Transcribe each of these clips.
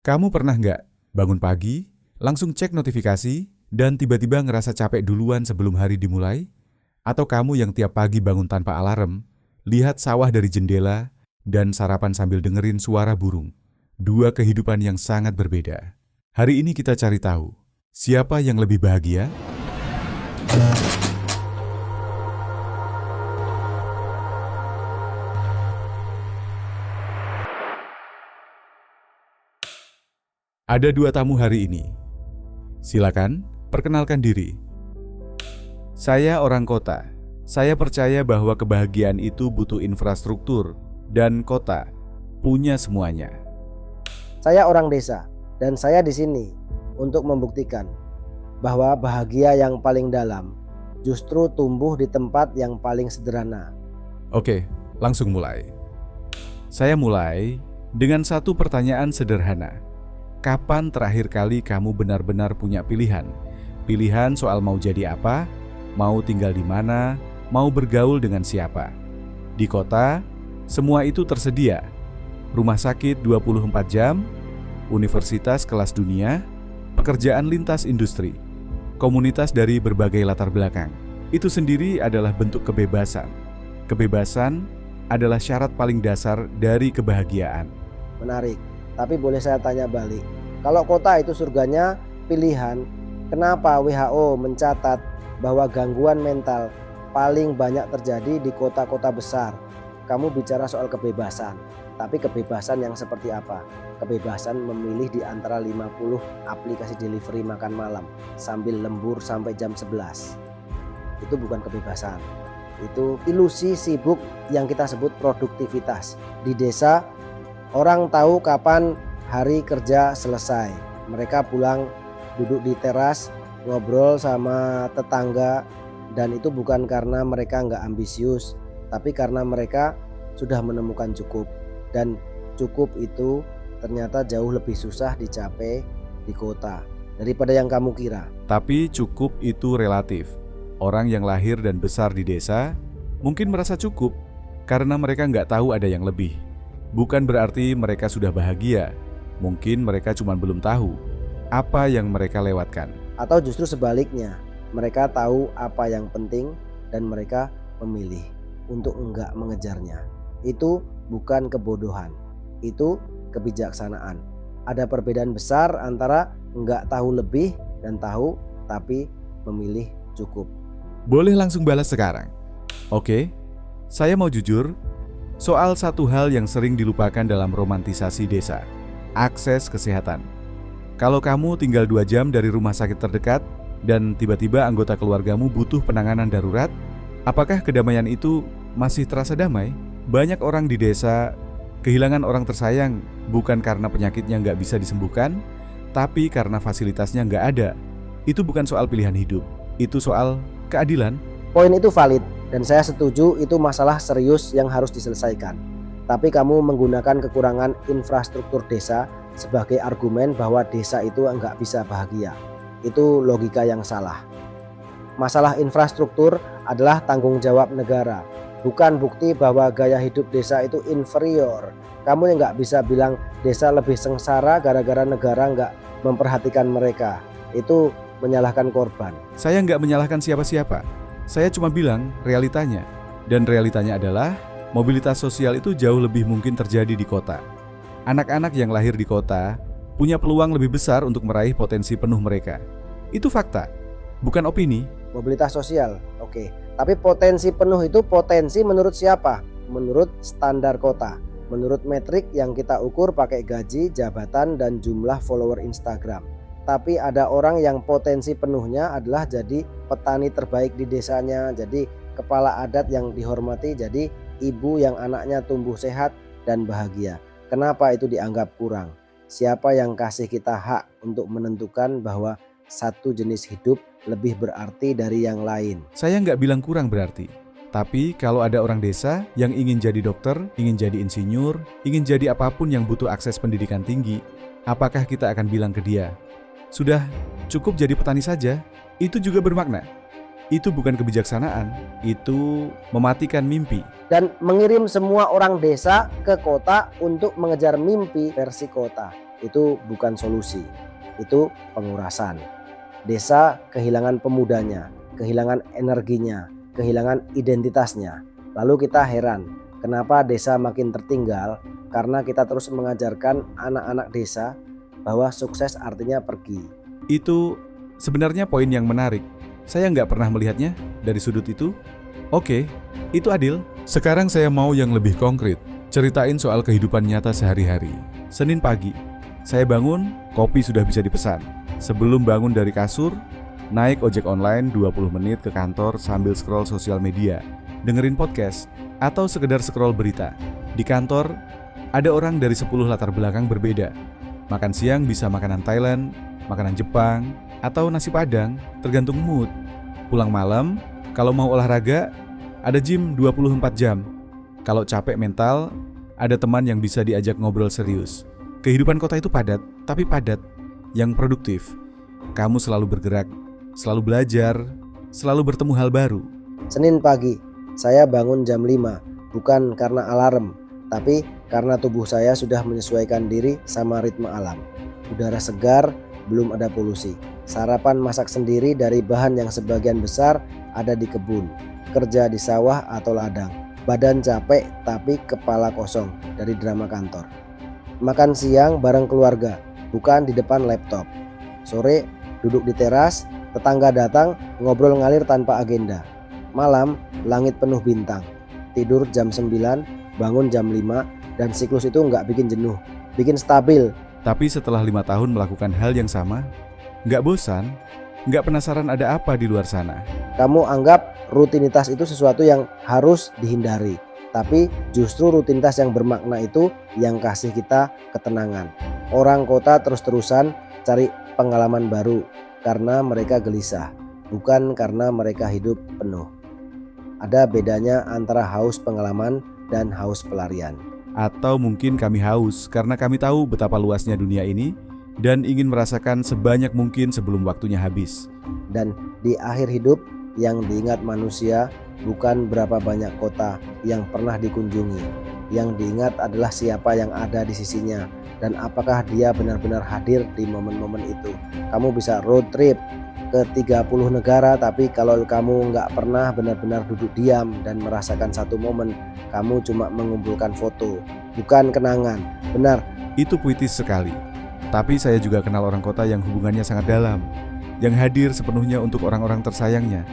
Kamu pernah nggak bangun pagi, langsung cek notifikasi, dan tiba-tiba ngerasa capek duluan sebelum hari dimulai? Atau kamu yang tiap pagi bangun tanpa alarm, lihat sawah dari jendela, dan sarapan sambil dengerin suara burung? Dua kehidupan yang sangat berbeda. Hari ini kita cari tahu, siapa yang lebih bahagia? Ada dua tamu hari ini. Silakan, perkenalkan diri. Saya orang kota. Saya percaya bahwa kebahagiaan itu butuh infrastruktur, dan kota punya semuanya. Saya orang desa, dan saya di sini untuk membuktikan bahwa bahagia yang paling dalam justru tumbuh di tempat yang paling sederhana. Oke, langsung mulai. Saya mulai dengan satu pertanyaan sederhana. Kapan terakhir kali kamu benar-benar punya pilihan? Pilihan soal mau jadi apa, mau tinggal di mana, mau bergaul dengan siapa. Di kota, semua itu tersedia. Rumah sakit 24 jam, universitas kelas dunia, pekerjaan lintas industri, komunitas dari berbagai latar belakang. Itu sendiri adalah bentuk kebebasan. Kebebasan adalah syarat paling dasar dari kebahagiaan. Menarik, tapi boleh saya tanya balik. Kalau kota itu surganya pilihan, kenapa WHO mencatat bahwa gangguan mental paling banyak terjadi di kota-kota besar? Kamu bicara soal kebebasan, tapi kebebasan yang seperti apa? Kebebasan memilih di antara 50 aplikasi delivery makan malam sambil lembur sampai jam 11. Itu bukan kebebasan. Itu ilusi sibuk yang kita sebut produktivitas. Di desa, orang tahu kapan hari kerja selesai. Mereka pulang duduk di teras, ngobrol sama tetangga, dan itu bukan karena mereka nggak ambisius, tapi karena mereka sudah menemukan cukup. Dan cukup itu ternyata jauh lebih susah dicapai di kota daripada yang kamu kira. Tapi cukup itu relatif. Orang yang lahir dan besar di desa mungkin merasa cukup karena mereka nggak tahu ada yang lebih. Bukan berarti mereka sudah bahagia. Mungkin mereka cuma belum tahu apa yang mereka lewatkan. Atau justru sebaliknya, mereka tahu apa yang penting dan mereka memilih untuk enggak mengejarnya. Itu bukan kebodohan, itu kebijaksanaan. Ada perbedaan besar antara enggak tahu lebih dan tahu tapi memilih cukup. Boleh langsung balas sekarang? Oke, saya mau jujur soal satu hal yang sering dilupakan dalam romantisasi desa. Akses kesehatan. Kalau kamu tinggal 2 jam dari rumah sakit terdekat dan tiba-tiba anggota keluargamu butuh penanganan darurat, apakah kedamaian itu masih terasa damai? Banyak orang di desa kehilangan orang tersayang bukan karena penyakitnya nggak bisa disembuhkan, tapi karena fasilitasnya nggak ada. Itu bukan soal pilihan hidup, itu soal keadilan. Poin itu valid dan saya setuju itu masalah serius yang harus diselesaikan. Tapi kamu menggunakan kekurangan infrastruktur desa sebagai argumen bahwa desa itu enggak bisa bahagia. Itu logika yang salah. Masalah infrastruktur adalah tanggung jawab negara, bukan bukti bahwa gaya hidup desa itu inferior. Kamu yang enggak bisa bilang desa lebih sengsara gara-gara negara enggak memperhatikan mereka. Itu menyalahkan korban. Saya enggak menyalahkan siapa-siapa. Saya cuma bilang realitanya. Dan realitanya adalah mobilitas sosial itu jauh lebih mungkin terjadi di kota. Anak-anak yang lahir di kota punya peluang lebih besar untuk meraih potensi penuh mereka. Itu fakta, bukan opini. Mobilitas sosial, oke. Tapi potensi penuh itu potensi menurut siapa? Menurut standar kota. Menurut metrik yang kita ukur pakai gaji, jabatan, dan jumlah follower Instagram. Tapi ada orang yang potensi penuhnya adalah jadi petani terbaik di desanya, jadi kepala adat yang dihormati, jadi ibu yang anaknya tumbuh sehat dan bahagia. Kenapa itu dianggap kurang? Siapa yang kasih kita hak untuk menentukan bahwa satu jenis hidup lebih berarti dari yang lain? Saya nggak bilang kurang berarti. Tapi kalau ada orang desa yang ingin jadi dokter, ingin jadi insinyur, ingin jadi apapun yang butuh akses pendidikan tinggi, apakah kita akan bilang ke dia, sudah cukup jadi petani saja? Itu juga bermakna. Itu bukan kebijaksanaan, itu mematikan mimpi. Dan mengirim semua orang desa ke kota untuk mengejar mimpi versi kota. itu bukan solusi, itu pengurasan. Desa kehilangan pemudanya, kehilangan energinya, kehilangan identitasnya. Lalu kita heran, kenapa desa makin tertinggal? Karena kita terus mengajarkan anak-anak desa bahwa sukses artinya pergi. Itu sebenarnya poin yang menarik. Saya nggak pernah melihatnya dari sudut itu. Oke, itu adil. Sekarang saya mau yang lebih konkret. Ceritain soal kehidupan nyata sehari-hari. Senin pagi, saya bangun, kopi sudah bisa dipesan. Sebelum bangun dari kasur, naik ojek online 20 menit ke kantor sambil scroll sosial media, dengerin podcast, atau sekedar scroll berita. Di kantor, ada orang dari 10 latar belakang berbeda. Makan siang bisa makanan Thailand, makanan Jepang, atau nasi Padang, tergantung mood. Pulang malam, kalau mau olahraga, ada gym 24 jam. Kalau capek mental, ada teman yang bisa diajak ngobrol serius. Kehidupan kota itu padat, tapi padat, yang produktif. Kamu selalu bergerak, selalu belajar, selalu bertemu hal baru. Senin pagi, saya bangun jam 5, bukan karena alarm, tapi karena tubuh saya sudah menyesuaikan diri sama ritme alam. Udara segar, belum ada polusi. Sarapan masak sendiri dari bahan yang sebagian besar ada di kebun. Kerja di sawah atau ladang. Badan capek tapi kepala kosong dari drama kantor. Makan siang bareng keluarga, bukan di depan laptop. Sore duduk di teras, tetangga datang, ngobrol ngalir tanpa agenda. Malam langit penuh bintang. Tidur jam 9, bangun jam 5, dan siklus itu nggak bikin jenuh, bikin stabil. Tapi setelah 5 tahun melakukan hal yang sama, nggak bosan, nggak penasaran ada apa di luar sana. Kamu anggap rutinitas itu sesuatu yang harus dihindari. Tapi justru rutinitas yang bermakna itu yang kasih kita ketenangan. Orang kota terus-terusan cari pengalaman baru karena mereka gelisah, bukan karena mereka hidup penuh. Ada bedanya antara haus pengalaman dan haus pelarian. Atau mungkin kami haus karena kami tahu betapa luasnya dunia ini dan ingin merasakan sebanyak mungkin sebelum waktunya habis. Dan di akhir hidup, yang diingat manusia bukan berapa banyak kota yang pernah dikunjungi. Yang diingat adalah siapa yang ada di sisinya dan apakah dia benar-benar hadir di momen-momen itu. Kamu bisa road trip ke 30 negara, tapi kalau kamu nggak pernah benar-benar duduk diam dan merasakan satu momen, kamu cuma mengumpulkan foto, bukan kenangan. Benar. Itu puitis sekali. Tapi saya juga kenal orang kota yang hubungannya sangat dalam, yang hadir sepenuhnya untuk orang-orang tersayangnya.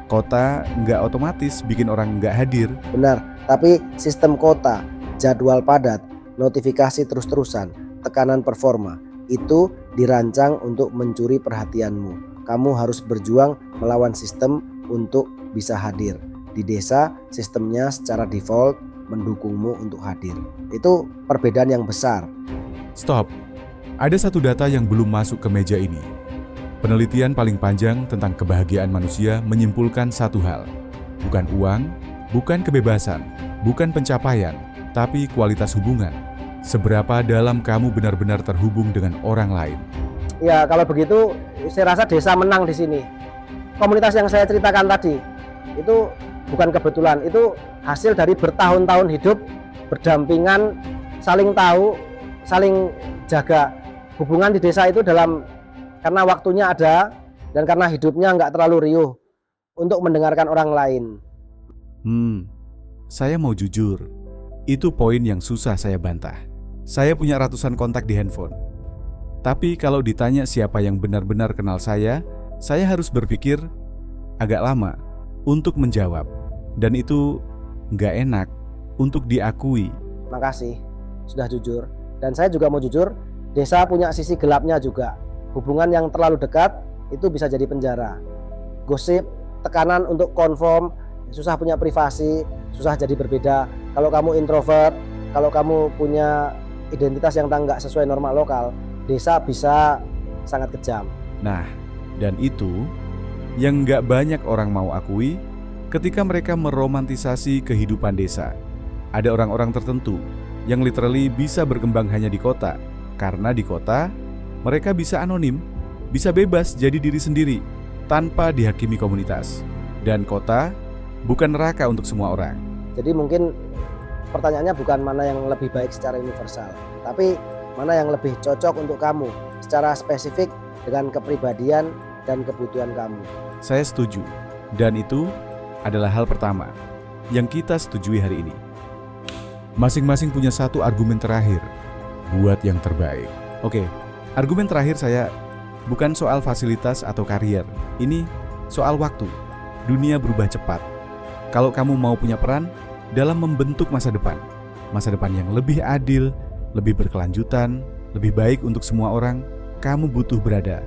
Kota nggak otomatis bikin orang nggak hadir. Benar, tapi sistem kota, jadwal padat, notifikasi terus-terusan, tekanan performa, itu dirancang untuk mencuri perhatianmu. Kamu harus berjuang melawan sistem untuk bisa hadir. Di desa, sistemnya secara default mendukungmu untuk hadir. Itu perbedaan yang besar. Stop. Ada satu data yang belum masuk ke meja ini. Penelitian paling panjang tentang kebahagiaan manusia menyimpulkan satu hal. Bukan uang, bukan kebebasan, bukan pencapaian, tapi kualitas hubungan. Seberapa dalam kamu benar-benar terhubung dengan orang lain. Ya, kalau begitu saya rasa desa menang di sini. Komunitas yang saya ceritakan tadi itu bukan kebetulan, itu hasil dari bertahun-tahun hidup berdampingan, saling tahu, saling jaga. Hubungan di desa itu karena waktunya ada dan karena hidupnya nggak terlalu riuh untuk mendengarkan orang lain. Saya mau jujur, itu poin yang susah saya bantah. Saya punya ratusan kontak di handphone. Tapi kalau ditanya siapa yang benar-benar kenal saya harus berpikir agak lama untuk menjawab. Dan itu nggak enak untuk diakui. Makasih, sudah jujur. Dan saya juga mau jujur, desa punya sisi gelapnya juga. Hubungan yang terlalu dekat itu bisa jadi penjara. Gosip, tekanan untuk konform, susah punya privasi, susah jadi berbeda. Kalau kamu introvert, kalau kamu punya identitas yang nggak sesuai norma lokal, desa bisa sangat kejam. Nah, dan itu yang nggak banyak orang mau akui ketika mereka meromantisasi kehidupan desa. Ada orang-orang tertentu yang literally bisa berkembang hanya di kota, karena di kota mereka bisa anonim, bisa bebas jadi diri sendiri tanpa dihakimi komunitas. Dan kota bukan neraka untuk semua orang. Jadi mungkin pertanyaannya bukan mana yang lebih baik secara universal, tapi mana yang lebih cocok untuk kamu secara spesifik dengan kepribadian dan kebutuhan kamu. Saya setuju, dan itu adalah hal pertama yang kita setujui hari ini. Masing-masing punya satu argumen terakhir buat yang terbaik. Oke, argumen terakhir saya bukan soal fasilitas atau karier. Ini soal waktu. Dunia berubah cepat. Kalau kamu mau punya peran dalam membentuk masa depan yang lebih adil, lebih berkelanjutan, lebih baik untuk semua orang, kamu butuh berada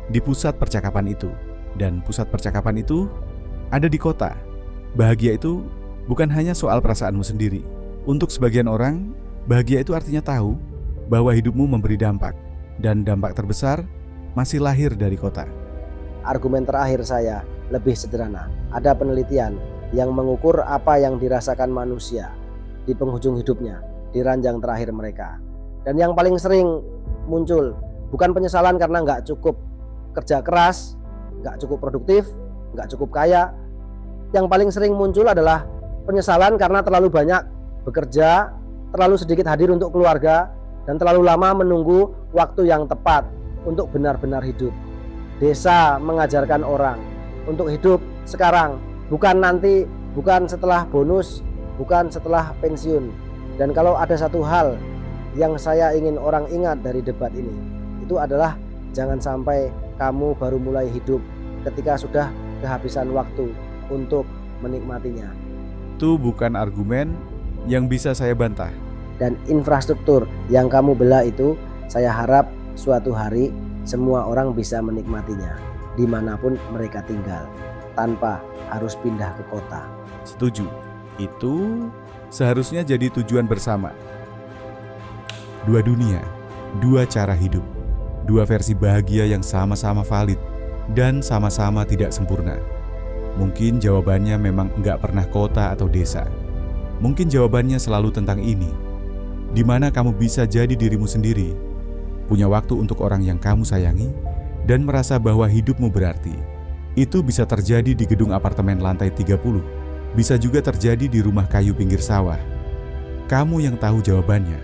di pusat percakapan itu. Dan pusat percakapan itu ada di kota. Bahagia itu bukan hanya soal perasaanmu sendiri. Untuk sebagian orang, bahagia itu artinya tahu bahwa hidupmu memberi dampak, dan dampak terbesar masih lahir dari kota. Argumen terakhir saya lebih sederhana. Ada penelitian yang mengukur apa yang dirasakan manusia di penghujung hidupnya, di ranjang terakhir mereka. Dan yang paling sering muncul bukan penyesalan karena nggak cukup kerja keras, nggak cukup produktif, nggak cukup kaya. Yang paling sering muncul adalah penyesalan karena terlalu banyak bekerja, terlalu sedikit hadir untuk keluarga, dan terlalu lama menunggu waktu yang tepat untuk benar-benar hidup. Desa mengajarkan orang untuk hidup sekarang, bukan nanti, bukan setelah bonus, bukan setelah pensiun. Dan kalau ada satu hal yang saya ingin orang ingat dari debat ini, itu adalah jangan sampai kamu baru mulai hidup ketika sudah kehabisan waktu untuk menikmatinya. Itu bukan argumen yang bisa saya bantah. Dan infrastruktur yang kamu bela itu, saya harap suatu hari semua orang bisa menikmatinya dimanapun mereka tinggal, tanpa harus pindah ke kota. Setuju. Itu seharusnya jadi tujuan bersama. Dua dunia, dua cara hidup, dua versi bahagia yang sama-sama valid dan sama-sama tidak sempurna. Mungkin jawabannya memang enggak pernah kota atau desa. Mungkin jawabannya selalu tentang ini, di mana kamu bisa jadi dirimu sendiri, punya waktu untuk orang yang kamu sayangi, dan merasa bahwa hidupmu berarti. Itu bisa terjadi di gedung apartemen lantai 30, bisa juga terjadi di rumah kayu pinggir sawah. Kamu yang tahu jawabannya.